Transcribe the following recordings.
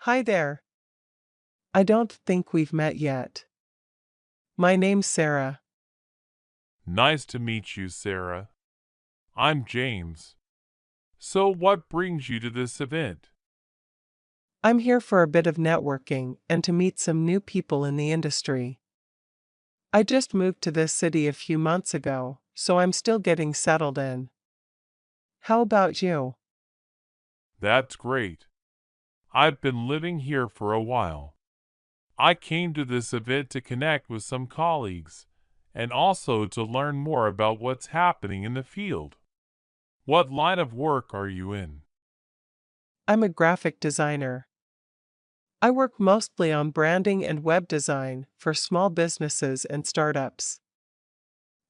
Hi there. I don't think we've met yet. My name's Sarah. Nice to meet you, Sarah. I'm James. So, what brings you to this event? I'm here for a bit of networking and to meet some new people in the industry. I just moved to this city a few months ago, so I'm still getting settled in. How about you? That's great. I've been living here for a while. I came to this event to connect with some colleagues and also to learn more about what's happening in the field. What line of work are you in? I'm a graphic designer. I work mostly on branding and web design for small businesses and startups.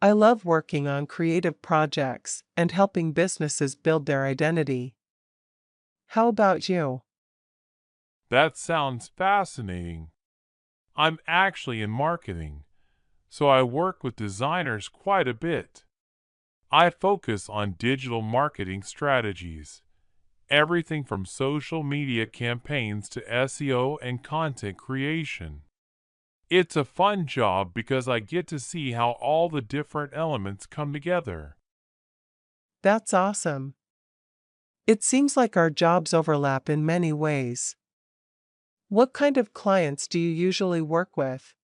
I love working on creative projects and helping businesses build their identity. How about you? That sounds fascinating. I'm actually in marketing, so I work with designers quite a bit. I focus on digital marketing strategies, everything from social media campaigns to SEO and content creation. It's a fun job because I get to see how all the different elements come together. That's awesome. It seems like our jobs overlap in many ways. What kind of clients do you usually work with?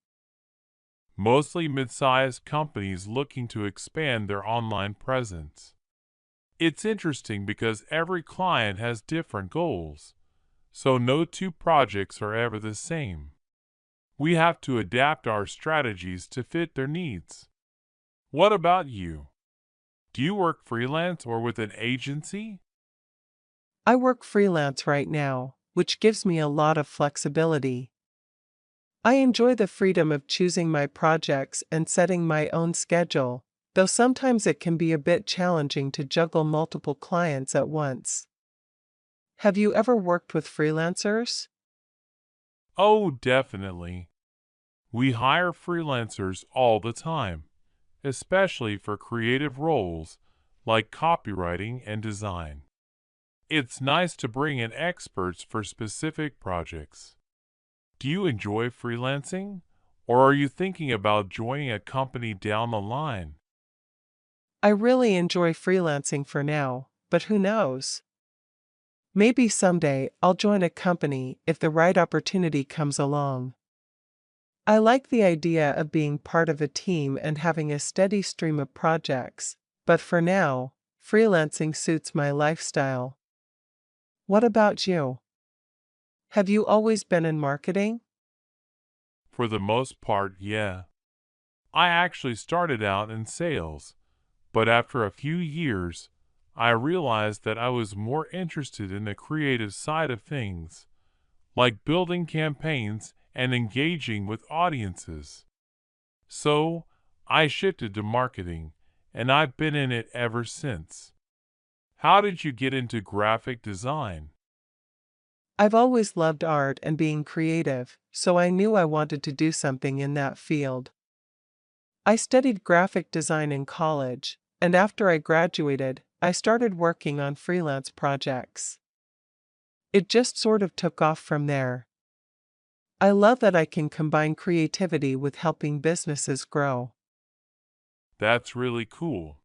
Mostly mid-sized companies looking to expand their online presence. It's interesting because every client has different goals, so no two projects are ever the same. We have to adapt our strategies to fit their needs. What about you? Do you work freelance or with an agency? I work freelance right now, which gives me a lot of flexibility. I enjoy the freedom of choosing my projects and setting my own schedule, though sometimes it can be a bit challenging to juggle multiple clients at once. Have you ever worked with freelancers? Oh, definitely. We hire freelancers all the time, especially for creative roles like copywriting and design. It's nice to bring in experts for specific projects. Do you enjoy freelancing? Or are you thinking about joining a company down the line? I really enjoy freelancing for now, but who knows? Maybe someday I'll join a company if the right opportunity comes along. I like the idea of being part of a team and having a steady stream of projects, but for now, freelancing suits my lifestyle. What about you? Have you always been in marketing? For the most part, yeah. I actually started out in sales, but after a few years, I realized that I was more interested in the creative side of things, like building campaigns and engaging with audiences. So, I shifted to marketing, and I've been in it ever since. How did you get into graphic design? I've always loved art and being creative, so I knew I wanted to do something in that field. I studied graphic design in college, and after I graduated, I started working on freelance projects. It just sort of took off from there. I love that I can combine creativity with helping businesses grow. That's really cool.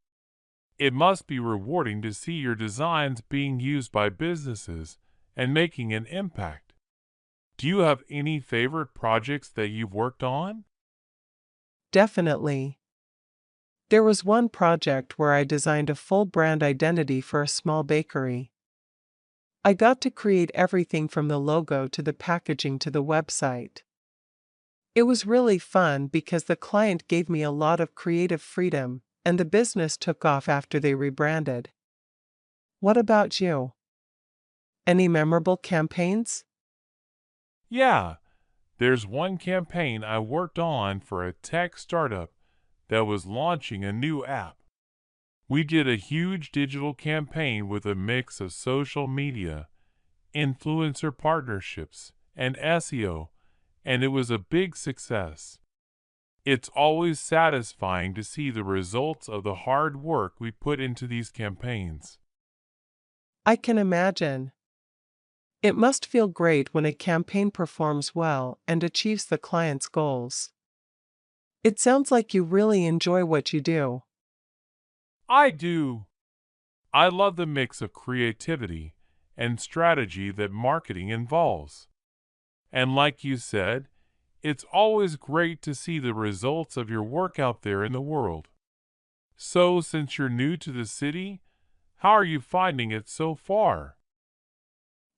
It must be rewarding to see your designs being used by businesses and making an impact. Do you have any favorite projects that you've worked on? Definitely. There was one project where I designed a full brand identity for a small bakery. I got to create everything from the logo to the packaging to the website. It was really fun because the client gave me a lot of creative freedom, and the business took off after they rebranded. What about you? Any memorable campaigns? Yeah, there's one campaign I worked on for a tech startup that was launching a new app. We did a huge digital campaign with a mix of social media, influencer partnerships, and SEO, and it was a big success. It's always satisfying to see the results of the hard work we put into these campaigns. I can imagine. It must feel great when a campaign performs well and achieves the client's goals. It sounds like you really enjoy what you do. I do. I love the mix of creativity and strategy that marketing involves. And like you said, it's always great to see the results of your work out there in the world. So, since you're new to the city, how are you finding it so far?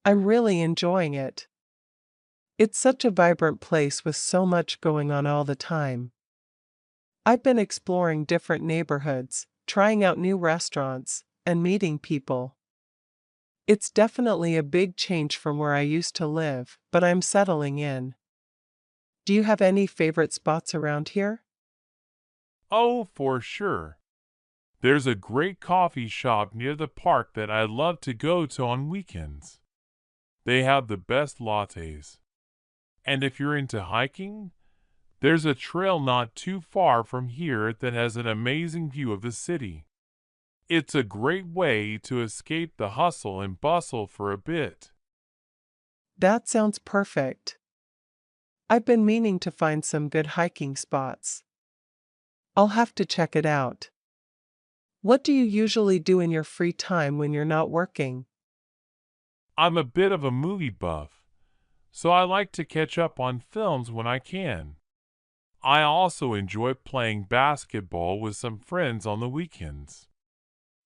I'm really enjoying it. It's such a vibrant place with so much going on all the time. I've been exploring different neighborhoods, trying out new restaurants, and meeting people. It's definitely a big change from where I used to live, but I'm settling in. Do you have any favorite spots around here? Oh, for sure. There's a great coffee shop near the park that I love to go to on weekends. They have the best lattes. And if you're into hiking, there's a trail not too far from here that has an amazing view of the city. It's a great way to escape the hustle and bustle for a bit. That sounds perfect. I've been meaning to find some good hiking spots. I'll have to check it out. What do you usually do in your free time when you're not working? I'm a bit of a movie buff, so I like to catch up on films when I can. I also enjoy playing basketball with some friends on the weekends.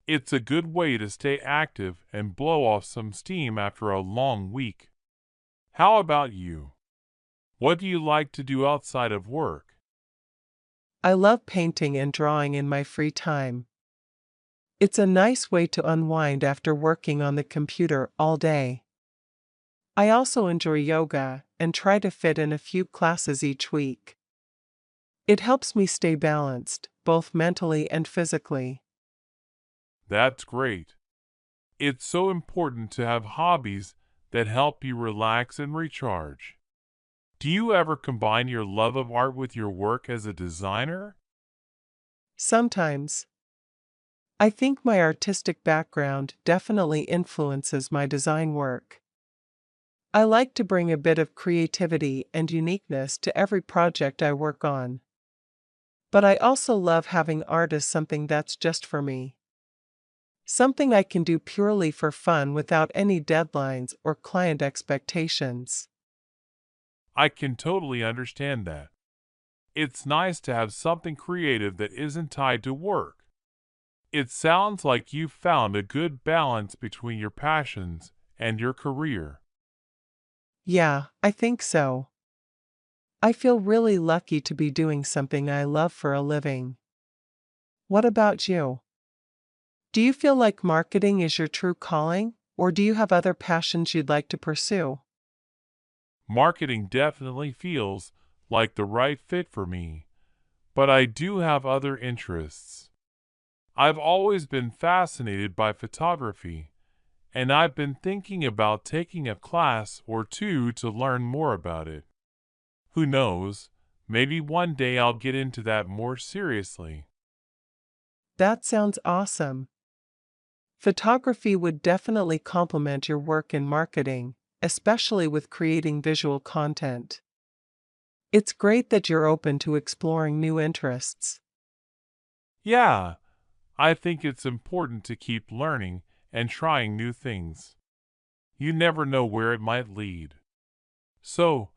It's a good way to stay active and blow off some steam after a long week. How about you? What do you like to do outside of work? I love painting and drawing in my free time. It's a nice way to unwind after working on the computer all day. I also enjoy yoga and try to fit in a few classes each week. It helps me stay balanced, both mentally and physically. That's great. It's so important to have hobbies that help you relax and recharge. Do you ever combine your love of art with your work as a designer? Sometimes, I think my artistic background definitely influences my design work. I like to bring a bit of creativity and uniqueness to every project I work on. But I also love having art as something that's just for me. Something I can do purely for fun without any deadlines or client expectations. I can totally understand that. It's nice to have something creative that isn't tied to work. It sounds like you've found a good balance between your passions and your career. Yeah, I think so. I feel really lucky to be doing something I love for a living. What about you? Do you feel like marketing is your true calling, or do you have other passions you'd like to pursue? Marketing definitely feels like the right fit for me, but I do have other interests. I've always been fascinated by photography, and I've been thinking about taking a class or two to learn more about it. Who knows, maybe one day I'll get into that more seriously. That sounds awesome. Photography would definitely complement your work in marketing, especially with creating visual content. It's great that you're open to exploring new interests. Yeah, I think it's important to keep learning and trying new things. You never know where it might lead. So,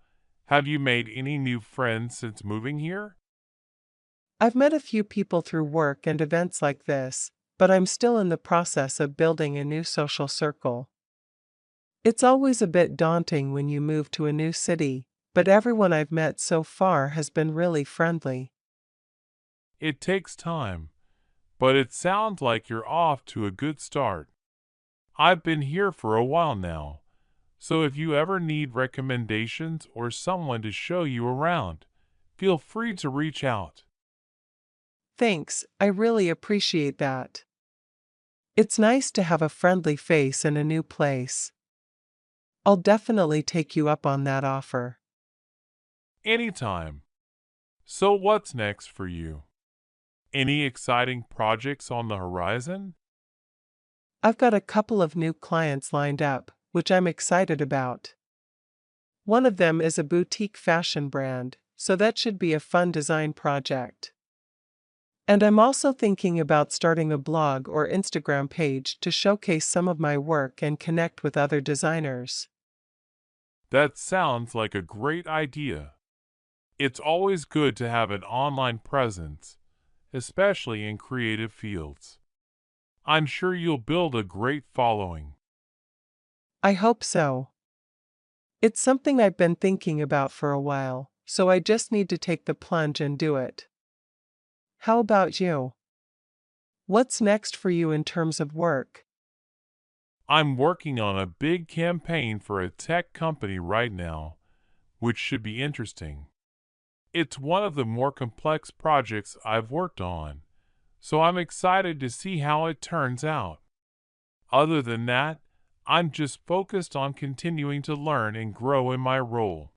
have you made any new friends since moving here? I've met a few people through work and events like this, but I'm still in the process of building a new social circle. It's always a bit daunting when you move to a new city, but everyone I've met so far has been really friendly. It takes time, but it sounds like you're off to a good start. I've been here for a while now, so if you ever need recommendations or someone to show you around, feel free to reach out. Thanks, I really appreciate that. It's nice to have a friendly face in a new place. I'll definitely take you up on that offer. Anytime. So, what's next for you? Any exciting projects on the horizon? I've got a couple of new clients lined up, which I'm excited about. One of them is a boutique fashion brand, so that should be a fun design project. And I'm also thinking about starting a blog or Instagram page to showcase some of my work and connect with other designers. That sounds like a great idea. It's always good to have an online presence, especially in creative fields. I'm sure you'll build a great following. I hope so. It's something I've been thinking about for a while, so I just need to take the plunge and do it. How about you? What's next for you in terms of work? I'm working on a big campaign for a tech company right now, which should be interesting. It's one of the more complex projects I've worked on, so I'm excited to see how it turns out. Other than that, I'm just focused on continuing to learn and grow in my role.